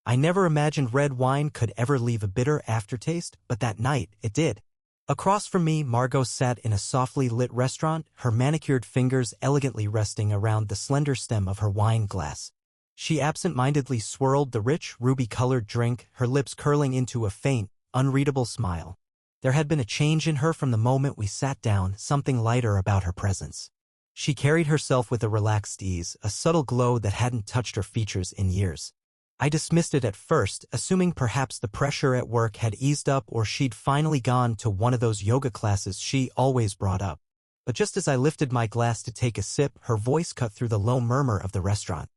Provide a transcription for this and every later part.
I never imagined red wine could ever leave a bitter aftertaste, but that night, it did. Across from me, Margot sat in a softly lit restaurant, her manicured fingers elegantly resting around the slender stem of her wine glass. She absent-mindedly swirled the rich, ruby-colored drink, her lips curling into a faint, unreadable smile. There had been a change in her from the moment we sat down, something lighter about her presence. She carried herself with a relaxed ease, a subtle glow that hadn't touched her features in years. I dismissed it at first, assuming perhaps the pressure at work had eased up or she'd finally gone to one of those yoga classes she always brought up. But just as I lifted my glass to take a sip, her voice cut through the low murmur of the restaurant.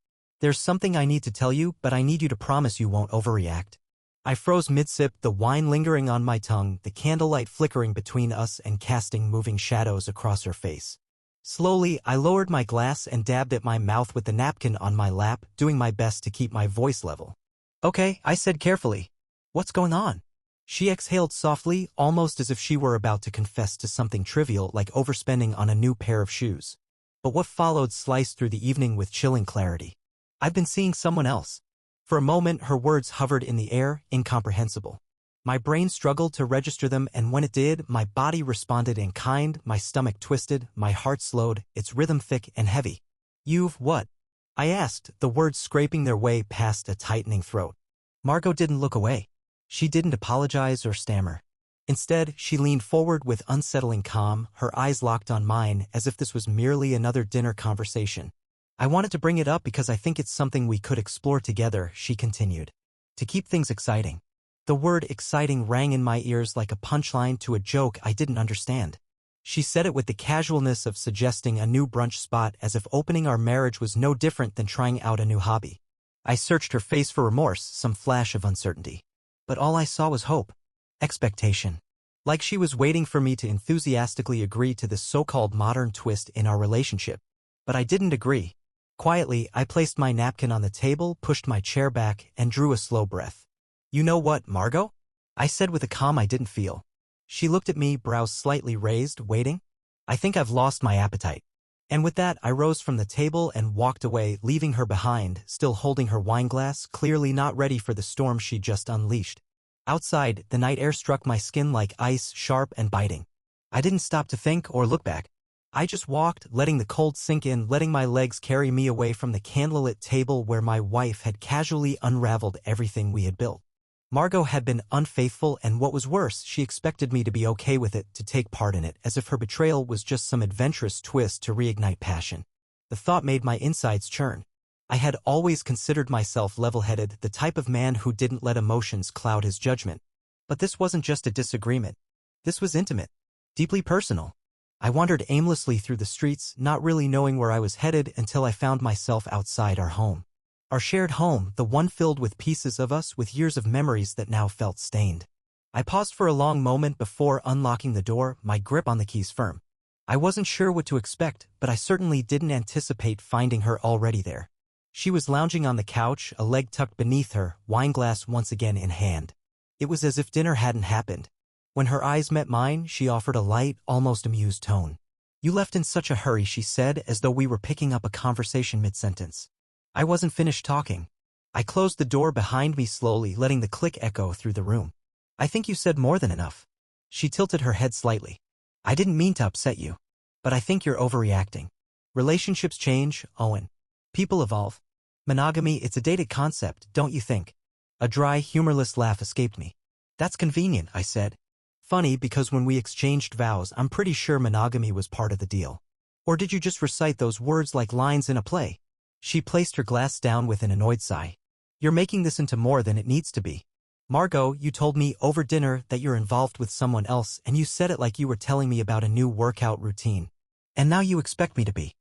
"There's something I need to tell you, but I need you to promise you won't overreact." I froze mid-sip, the wine lingering on my tongue, the candlelight flickering between us and casting moving shadows across her face. Slowly, I lowered my glass and dabbed at my mouth with the napkin on my lap, doing my best to keep my voice level. "Okay," I said carefully. "What's going on?" She exhaled softly, almost as if she were about to confess to something trivial like overspending on a new pair of shoes. But what followed sliced through the evening with chilling clarity. "I've been seeing someone else." For a moment, her words hovered in the air, incomprehensible. My brain struggled to register them, and when it did, my body responded in kind, my stomach twisted, my heart slowed, its rhythm thick and heavy. "You've what?" I asked, the words scraping their way past a tightening throat. Margot didn't look away. She didn't apologize or stammer. Instead, she leaned forward with unsettling calm, her eyes locked on mine, as if this was merely another dinner conversation. "I wanted to bring it up because I think it's something we could explore together," she continued. "To keep things exciting." The word exciting rang in my ears like a punchline to a joke I didn't understand. She said it with the casualness of suggesting a new brunch spot, as if opening our marriage was no different than trying out a new hobby. I searched her face for remorse, some flash of uncertainty. But all I saw was hope. Expectation. Like she was waiting for me to enthusiastically agree to this so-called modern twist in our relationship. But I didn't agree. Quietly, I placed my napkin on the table, pushed my chair back, and drew a slow breath. "You know what, Margot?" I said with a calm I didn't feel. She looked at me, brows slightly raised, waiting. "I think I've lost my appetite." And with that, I rose from the table and walked away, leaving her behind, still holding her wineglass, clearly not ready for the storm she'd just unleashed. Outside, the night air struck my skin like ice, sharp and biting. I didn't stop to think or look back. I just walked, letting the cold sink in, letting my legs carry me away from the candlelit table where my wife had casually unraveled everything we had built. Margot had been unfaithful, and what was worse, she expected me to be okay with it, to take part in it, as if her betrayal was just some adventurous twist to reignite passion. The thought made my insides churn. I had always considered myself level-headed, the type of man who didn't let emotions cloud his judgment. But this wasn't just a disagreement. This was intimate, deeply personal. I wandered aimlessly through the streets, not really knowing where I was headed until I found myself outside our home. Our shared home, the one filled with pieces of us, with years of memories that now felt stained. I paused for a long moment before unlocking the door, my grip on the keys firm. I wasn't sure what to expect, but I certainly didn't anticipate finding her already there. She was lounging on the couch, a leg tucked beneath her, wineglass once again in hand. It was as if dinner hadn't happened. When her eyes met mine, she offered a light, almost amused tone. "You left in such a hurry," she said, as though we were picking up a conversation mid-sentence. I wasn't finished talking. I closed the door behind me slowly, letting the click echo through the room. "I think you said more than enough." She tilted her head slightly. "I didn't mean to upset you. But I think you're overreacting. Relationships change, Owen. People evolve. Monogamy, it's a dated concept, don't you think?" A dry, humorless laugh escaped me. "That's convenient," I said. "Funny, because when we exchanged vows, I'm pretty sure monogamy was part of the deal. Or did you just recite those words like lines in a play?" She placed her glass down with an annoyed sigh. "You're making this into more than it needs to be. Margot, you told me over dinner that you're involved with someone else, and you said it like you were telling me about a new workout routine. And now you expect me to be,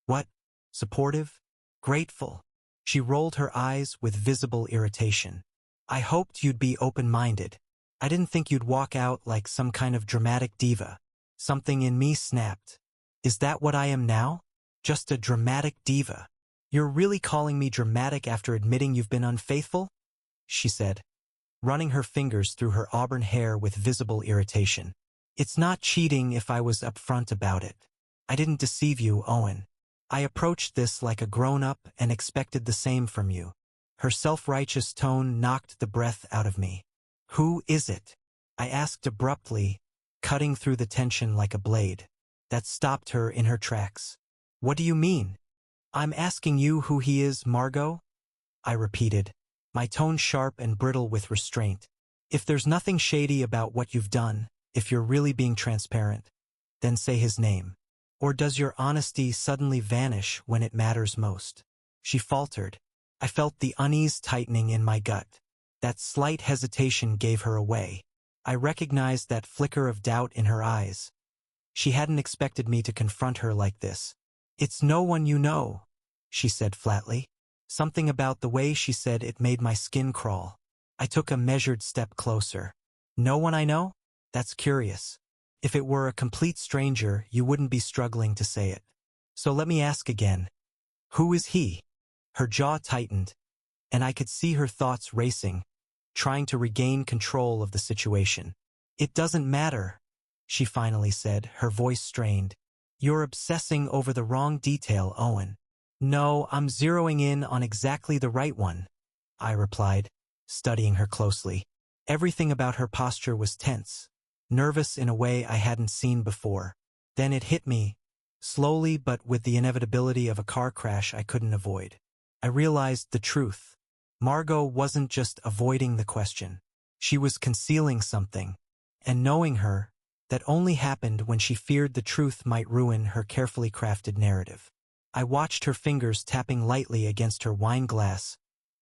what? Supportive? Grateful?" She rolled her eyes with visible irritation. "I hoped you'd be open-minded. I didn't think you'd walk out like some kind of dramatic diva." Something in me snapped. "Is that what I am now? Just a dramatic diva? You're really calling me dramatic after admitting you've been unfaithful?" she said, running her fingers through her auburn hair with visible irritation. "It's not cheating if I was upfront about it. I didn't deceive you, Owen. I approached this like a grown-up and expected the same from you. Her self-righteous tone knocked the breath out of me. "Who is it?" I asked abruptly, cutting through the tension like a blade. That stopped her in her tracks. "What do you mean?" "I'm asking you who he is, Margot," I repeated, my tone sharp and brittle with restraint. "If there's nothing shady about what you've done, if you're really being transparent, then say his name. Or does your honesty suddenly vanish when it matters most?" She faltered. I felt the unease tightening in my gut. That slight hesitation gave her away. I recognized that flicker of doubt in her eyes. She hadn't expected me to confront her like this. "It's no one you know," she said flatly. Something about the way she said it made my skin crawl. I took a measured step closer. "No one I know? That's curious. If it were a complete stranger, you wouldn't be struggling to say it. So let me ask again. Who is he?" Her jaw tightened, and I could see her thoughts racing, trying to regain control of the situation. "It doesn't matter," she finally said, her voice strained. "You're obsessing over the wrong detail, Owen." "No, I'm zeroing in on exactly the right one," I replied, studying her closely. Everything about her posture was tense, nervous in a way I hadn't seen before. Then it hit me, slowly but with the inevitability of a car crash I couldn't avoid. I realized the truth. Margot wasn't just avoiding the question. She was concealing something, and knowing her, that only happened when she feared the truth might ruin her carefully crafted narrative. I watched her fingers tapping lightly against her wine glass,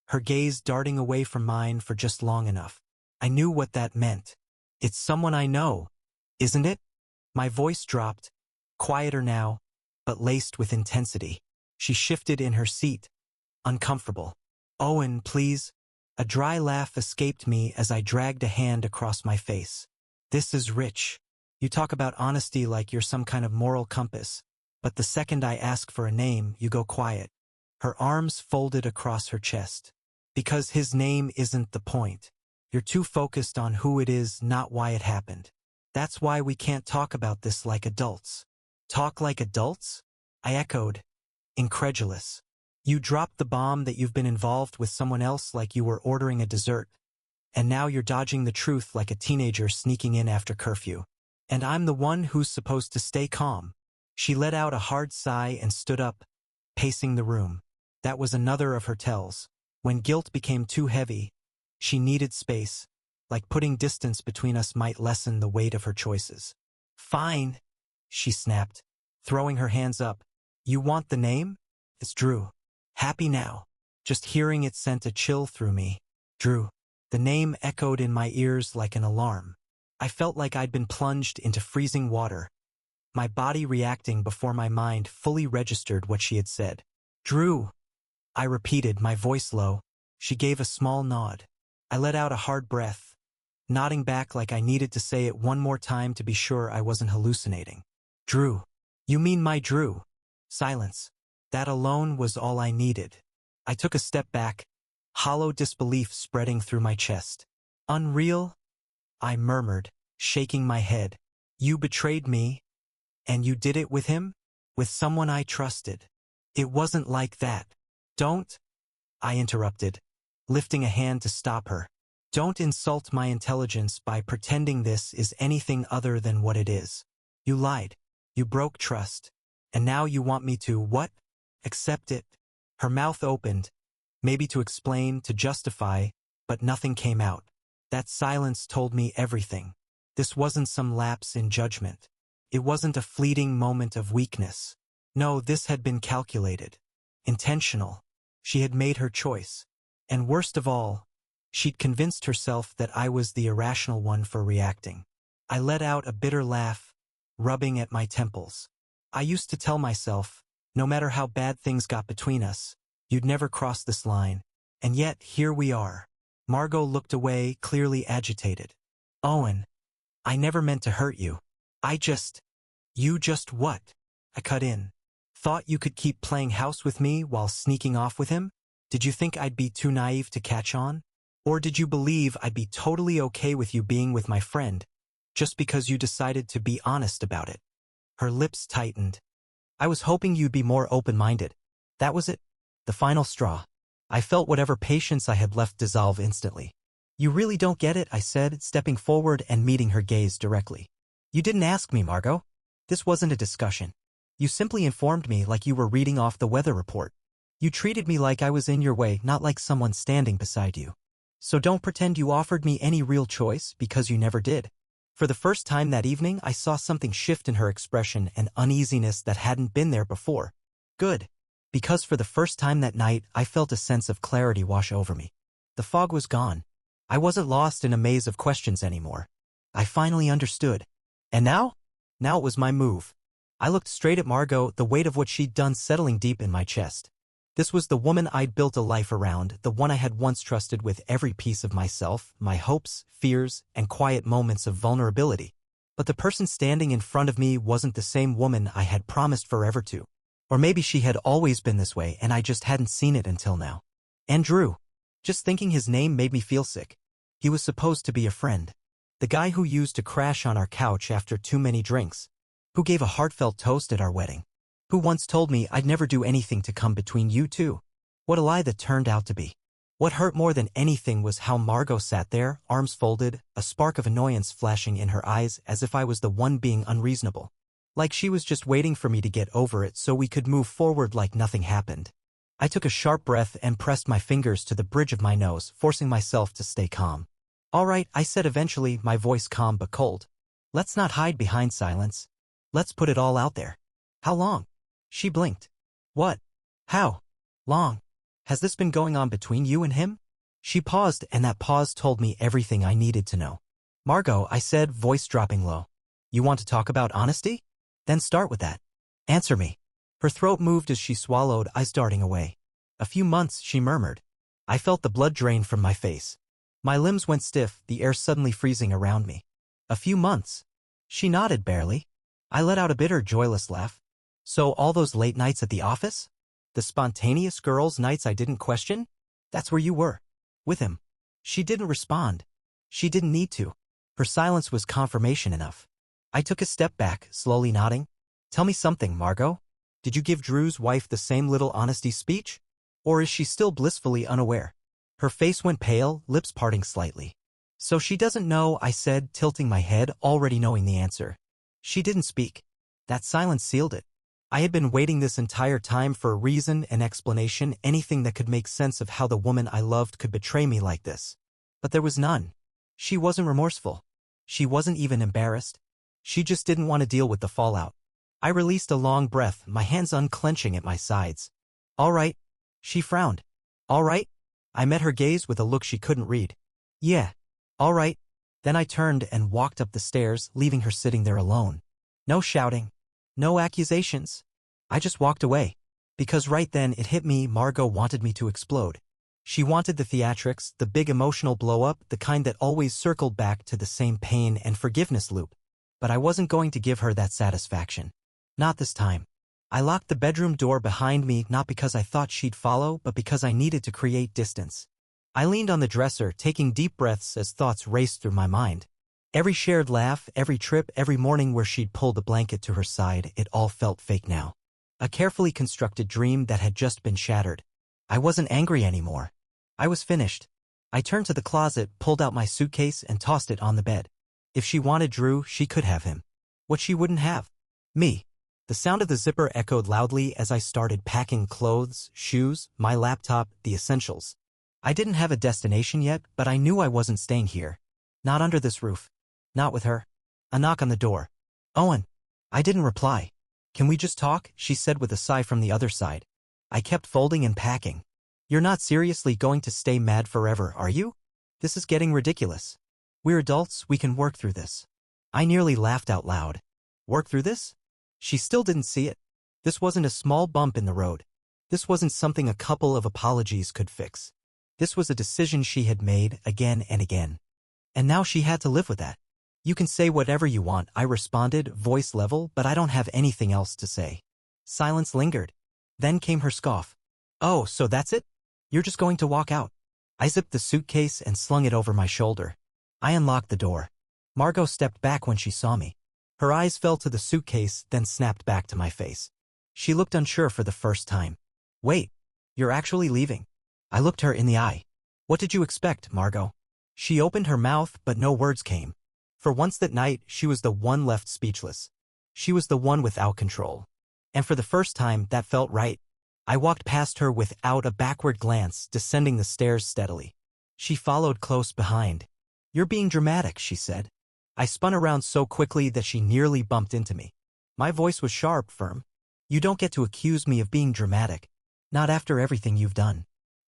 her gaze darting away from mine for just long enough. I knew what that meant. "It's someone I know, isn't it?" My voice dropped, quieter now, but laced with intensity. She shifted in her seat, uncomfortable. "Owen, please." A dry laugh escaped me as I dragged a hand across my face. "This is rich. You talk about honesty like you're some kind of moral compass, but the second I ask for a name, you go quiet." Her arms folded across her chest. "Because his name isn't the point. You're too focused on who it is, not why it happened. That's why we can't talk about this like adults." "Talk like adults?" I echoed, incredulous. "You dropped the bomb that you've been involved with someone else like you were ordering a dessert, and now you're dodging the truth like a teenager sneaking in after curfew. And I'm the one who's supposed to stay calm." She let out a hard sigh and stood up, pacing the room. That was another of her tells. When guilt became too heavy, she needed space, like putting distance between us might lessen the weight of her choices. "Fine," she snapped, throwing her hands up. "You want the name? It's Drew." Happy now. Just hearing it sent a chill through me. Drew. The name echoed in my ears like an alarm. I felt like I'd been plunged into freezing water, my body reacting before my mind fully registered what she had said. "Drew," I repeated, my voice low. She gave a small nod. I let out a hard breath, nodding back like I needed to say it one more time to be sure I wasn't hallucinating. "Drew. You mean my Drew?" Silence. That alone was all I needed. I took a step back, hollow disbelief spreading through my chest. "Unreal?" I murmured, shaking my head. "You betrayed me, and you did it with him? With someone I trusted. It wasn't like that." "Don't," I interrupted, lifting a hand to stop her. "Don't insult my intelligence by pretending this is anything other than what it is. You lied. You broke trust. And now you want me to, what? Accept it?" Her mouth opened, maybe to explain, to justify, but nothing came out. That silence told me everything. This wasn't some lapse in judgment. It wasn't a fleeting moment of weakness. No, this had been calculated. Intentional. She had made her choice. And worst of all, she'd convinced herself that I was the irrational one for reacting. I let out a bitter laugh, rubbing at my temples. I used to tell myself, no matter how bad things got between us, you'd never cross this line. And yet, here we are. Margot looked away, clearly agitated. "Owen, I never meant to hurt you. You just what?" I cut in. "Thought you could keep playing house with me while sneaking off with him? Did you think I'd be too naive to catch on? Or did you believe I'd be totally okay with you being with my friend, just because you decided to be honest about it?" Her lips tightened. "I was hoping you'd be more open-minded. That was it. The final straw." I felt whatever patience I had left dissolve instantly. You really don't get it, I said, stepping forward and meeting her gaze directly. You didn't ask me, Margot. This wasn't a discussion. You simply informed me like you were reading off the weather report. You treated me like I was in your way, not like someone standing beside you. So don't pretend you offered me any real choice, because you never did. For the first time that evening, I saw something shift in her expression, an uneasiness that hadn't been there before. Good. Because for the first time that night, I felt a sense of clarity wash over me. The fog was gone. I wasn't lost in a maze of questions anymore. I finally understood. And now? Now it was my move. I looked straight at Margot, the weight of what she'd done settling deep in my chest. This was the woman I'd built a life around, the one I had once trusted with every piece of myself, my hopes, fears, and quiet moments of vulnerability. But the person standing in front of me wasn't the same woman I had promised forever to. Or maybe she had always been this way and I just hadn't seen it until now. Andrew. Just thinking his name made me feel sick. He was supposed to be a friend. The guy who used to crash on our couch after too many drinks. Who gave a heartfelt toast at our wedding. Who once told me I'd never do anything to come between you two. What a lie that turned out to be. What hurt more than anything was how Margot sat there, arms folded, a spark of annoyance flashing in her eyes as if I was the one being unreasonable. Like she was just waiting for me to get over it so we could move forward like nothing happened. I took a sharp breath and pressed my fingers to the bridge of my nose, forcing myself to stay calm. All right, I said eventually, my voice calm but cold. Let's not hide behind silence. Let's put it all out there. How long? She blinked. What? How? Long? Has this been going on between you and him? She paused, and that pause told me everything I needed to know. Margot, I said, voice dropping low. You want to talk about honesty? Then start with that. Answer me. Her throat moved as she swallowed, eyes darting away. A few months, she murmured. I felt the blood drain from my face. My limbs went stiff, the air suddenly freezing around me. A few months. She nodded barely. I let out a bitter, joyless laugh. So all those late nights at the office? The spontaneous girls' nights I didn't question? That's where you were. With him. She didn't respond. She didn't need to. Her silence was confirmation enough. I took a step back, slowly nodding. Tell me something, Margot. Did you give Drew's wife the same little honesty speech? Or is she still blissfully unaware? Her face went pale, lips parting slightly. So she doesn't know, I said, tilting my head, already knowing the answer. She didn't speak. That silence sealed it. I had been waiting this entire time for a reason, an explanation, anything that could make sense of how the woman I loved could betray me like this. But there was none. She wasn't remorseful. She wasn't even embarrassed. She just didn't want to deal with the fallout. I released a long breath, my hands unclenching at my sides. All right. She frowned. All right? I met her gaze with a look she couldn't read. Yeah. All right. Then I turned and walked up the stairs, leaving her sitting there alone. No shouting. No accusations. I just walked away. Because right then it hit me, Margot wanted me to explode. She wanted the theatrics, the big emotional blow-up, the kind that always circled back to the same pain and forgiveness loop. But I wasn't going to give her that satisfaction. Not this time. I locked the bedroom door behind me, not because I thought she'd follow, but because I needed to create distance. I leaned on the dresser, taking deep breaths as thoughts raced through my mind. Every shared laugh, every trip, every morning where she'd pull the blanket to her side, it all felt fake now. A carefully constructed dream that had just been shattered. I wasn't angry anymore. I was finished. I turned to the closet, pulled out my suitcase, and tossed it on the bed. If she wanted Drew, she could have him. What she wouldn't have? Me. The sound of the zipper echoed loudly as I started packing clothes, shoes, my laptop, the essentials. I didn't have a destination yet, but I knew I wasn't staying here. Not under this roof. Not with her. A knock on the door. Owen. I didn't reply. Can we just talk? She said with a sigh from the other side. I kept folding and packing. You're not seriously going to stay mad forever, are you? This is getting ridiculous. We're adults, we can work through this. I nearly laughed out loud. Work through this? She still didn't see it. This wasn't a small bump in the road. This wasn't something a couple of apologies could fix. This was a decision she had made again and again. And now she had to live with that. You can say whatever you want, I responded, voice level, but I don't have anything else to say. Silence lingered. Then came her scoff. Oh, so that's it? You're just going to walk out? I zipped the suitcase and slung it over my shoulder. I unlocked the door. Margot stepped back when she saw me. Her eyes fell to the suitcase, then snapped back to my face. She looked unsure for the first time. Wait, you're actually leaving? I looked her in the eye. What did you expect, Margot? She opened her mouth, but no words came. For once that night, she was the one left speechless. She was the one without control. And for the first time, that felt right. I walked past her without a backward glance, descending the stairs steadily. She followed close behind. You're being dramatic, she said. I spun around so quickly that she nearly bumped into me. My voice was sharp, firm. You don't get to accuse me of being dramatic. Not after everything you've done.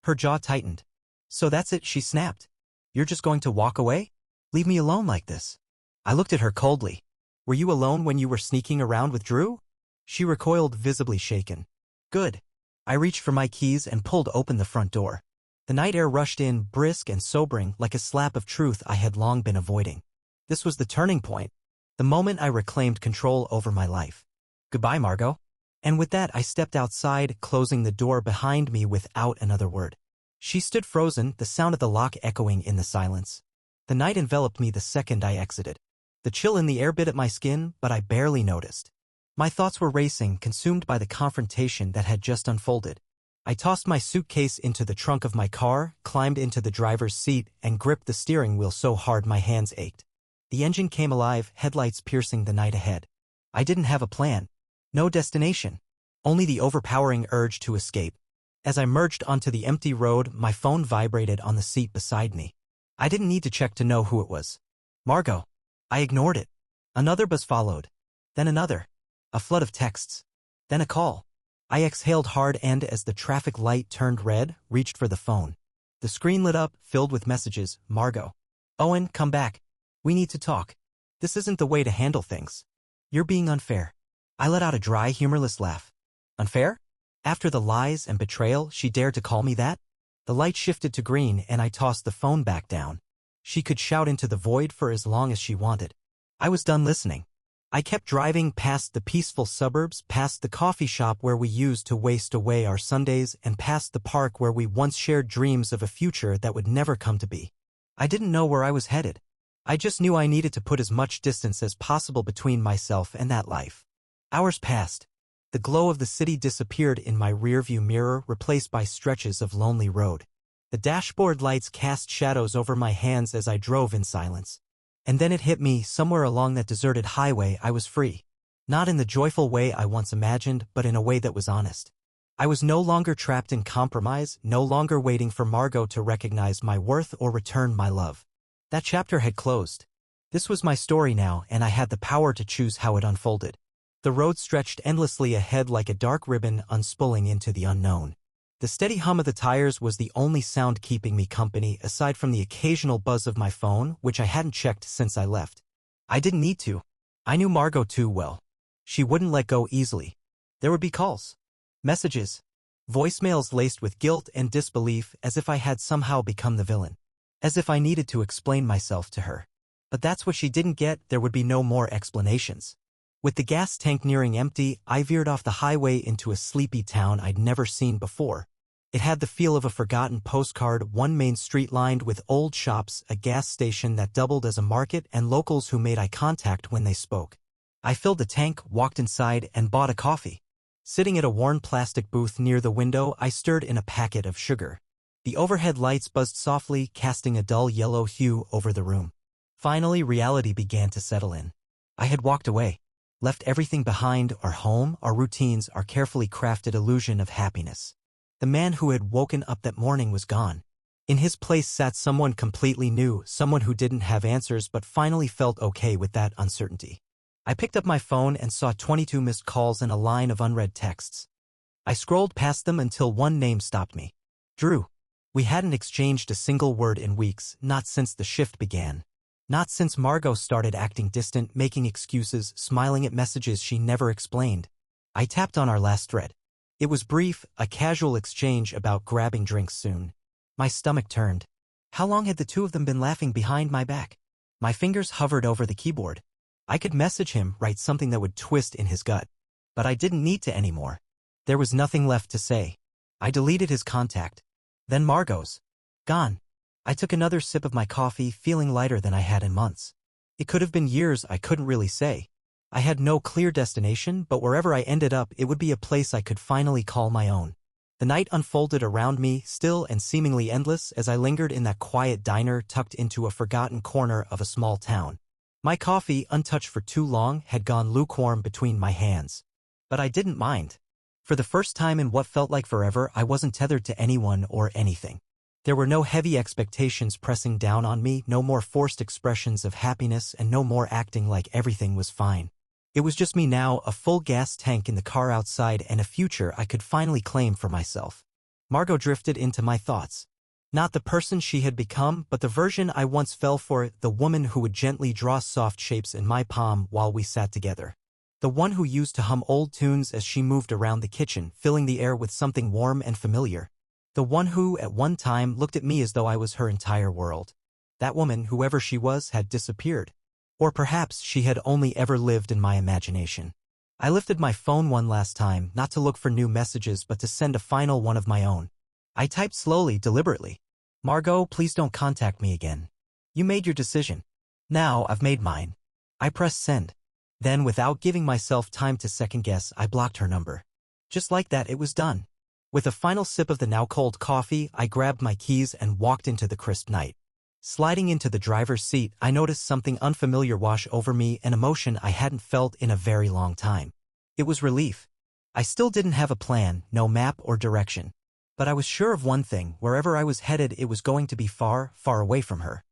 Her jaw tightened. So that's it, she snapped. You're just going to walk away? Leave me alone like this? I looked at her coldly. Were you alone when you were sneaking around with Drew? She recoiled, visibly shaken. Good. I reached for my keys and pulled open the front door. The night air rushed in, brisk and sobering, like a slap of truth I had long been avoiding. This was the turning point, the moment I reclaimed control over my life. Goodbye, Margot. And with that, I stepped outside, closing the door behind me without another word. She stood frozen, the sound of the lock echoing in the silence. The night enveloped me the second I exited. The chill in the air bit at my skin, but I barely noticed. My thoughts were racing, consumed by the confrontation that had just unfolded. I tossed my suitcase into the trunk of my car, climbed into the driver's seat, and gripped the steering wheel so hard my hands ached. The engine came alive, headlights piercing the night ahead. I didn't have a plan. No destination. Only the overpowering urge to escape. As I merged onto the empty road, my phone vibrated on the seat beside me. I didn't need to check to know who it was. Margot. I ignored it. Another buzz followed. Then another. A flood of texts. Then a call. I exhaled hard and, as the traffic light turned red, reached for the phone. The screen lit up, filled with messages. Margot. Owen, come back. We need to talk. This isn't the way to handle things. You're being unfair. I let out a dry, humorless laugh. Unfair? After the lies and betrayal, she dared to call me that? The light shifted to green and I tossed the phone back down. She could shout into the void for as long as she wanted. I was done listening. I kept driving past the peaceful suburbs, past the coffee shop where we used to waste away our Sundays, and past the park where we once shared dreams of a future that would never come to be. I didn't know where I was headed. I just knew I needed to put as much distance as possible between myself and that life. Hours passed. The glow of the city disappeared in my rearview mirror, replaced by stretches of lonely road. The dashboard lights cast shadows over my hands as I drove in silence. And then it hit me, somewhere along that deserted highway I was free. Not in the joyful way I once imagined, but in a way that was honest. I was no longer trapped in compromise, no longer waiting for Margot to recognize my worth or return my love. That chapter had closed. This was my story now, and I had the power to choose how it unfolded. The road stretched endlessly ahead like a dark ribbon unspooling into the unknown. The steady hum of the tires was the only sound keeping me company, aside from the occasional buzz of my phone, which I hadn't checked since I left. I didn't need to. I knew Margot too well. She wouldn't let go easily. There would be calls, messages, voicemails laced with guilt and disbelief, as if I had somehow become the villain. As if I needed to explain myself to her. But that's what she didn't get. There would be no more explanations. With the gas tank nearing empty, I veered off the highway into a sleepy town I'd never seen before. It had the feel of a forgotten postcard, one main street lined with old shops, a gas station that doubled as a market, and locals who made eye contact when they spoke. I filled the tank, walked inside, and bought a coffee. Sitting at a worn plastic booth near the window, I stirred in a packet of sugar. The overhead lights buzzed softly, casting a dull yellow hue over the room. Finally, reality began to settle in. I had walked away. Left everything behind, our home, our routines, our carefully crafted illusion of happiness. The man who had woken up that morning was gone. In his place sat someone completely new, someone who didn't have answers but finally felt okay with that uncertainty. I picked up my phone and saw 22 missed calls and a line of unread texts. I scrolled past them until one name stopped me. Drew. We hadn't exchanged a single word in weeks, not since the shift began. Not since Margot started acting distant, making excuses, smiling at messages she never explained. I tapped on our last thread. It was brief, a casual exchange about grabbing drinks soon. My stomach turned. How long had the two of them been laughing behind my back? My fingers hovered over the keyboard. I could message him, write something that would twist in his gut. But I didn't need to anymore. There was nothing left to say. I deleted his contact. Then Margot's. Gone. I took another sip of my coffee, feeling lighter than I had in months. It could have been years, I couldn't really say. I had no clear destination, but wherever I ended up, it would be a place I could finally call my own. The night unfolded around me, still and seemingly endless, as I lingered in that quiet diner tucked into a forgotten corner of a small town. My coffee, untouched for too long, had gone lukewarm between my hands. But I didn't mind. For the first time in what felt like forever, I wasn't tethered to anyone or anything. There were no heavy expectations pressing down on me, no more forced expressions of happiness, and no more acting like everything was fine. It was just me now, a full gas tank in the car outside, and a future I could finally claim for myself. Margot drifted into my thoughts. Not the person she had become, but the version I once fell for, the woman who would gently draw soft shapes in my palm while we sat together. The one who used to hum old tunes as she moved around the kitchen, filling the air with something warm and familiar. The one who, at one time, looked at me as though I was her entire world. That woman, whoever she was, had disappeared. Or perhaps she had only ever lived in my imagination. I lifted my phone one last time, not to look for new messages but to send a final one of my own. I typed slowly, deliberately. "Margot, please don't contact me again. You made your decision. Now I've made mine." I pressed send. Then, without giving myself time to second-guess, I blocked her number. Just like that, it was done. With a final sip of the now-cold coffee, I grabbed my keys and walked into the crisp night. Sliding into the driver's seat, I noticed something unfamiliar wash over me, an emotion I hadn't felt in a very long time. It was relief. I still didn't have a plan, no map or direction. But I was sure of one thing: wherever I was headed, it was going to be far, far away from her.